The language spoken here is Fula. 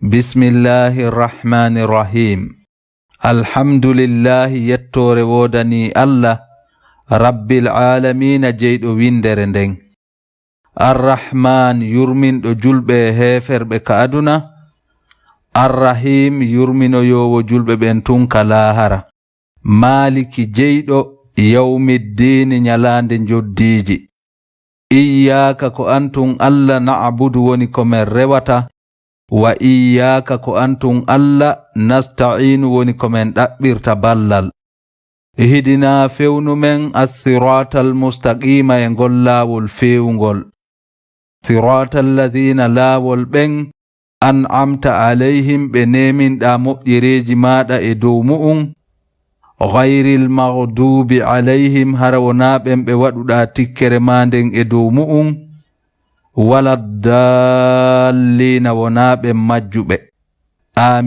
Bismillahi rahmani rahim. Alhamdulillahi yettore wodani Allah Rabbil alamina jeyɗo windere nden. Ar-Rahman yurminɗo julɓe heferɓe ka aduna. Ar-Rahim yurminoyowo julɓe ɓen tun ka lahara. Maliki jeyɗo yawmiddini nyalande joddiji. Iyyaka ko antun Allah na'budu woni ko men rewata. Wa iyyaka ko antun Allah nasta'inu woni ko men ɗaɓɓirta ballal. Ihdina fewnu men as-siratal mustaqima e ngol laawol fewngol. Siratal ladhina laawol ɓen an'amta alayhim ɓe neminɗa moƴƴereji maɗa e dow mu'um. Ghayril maghdubi alayhim hara wona ɓen ɓe waɗuɗa tikkere ma nden e dow mu'um. Wala dallina wona ɓen majjuɓe. Amin.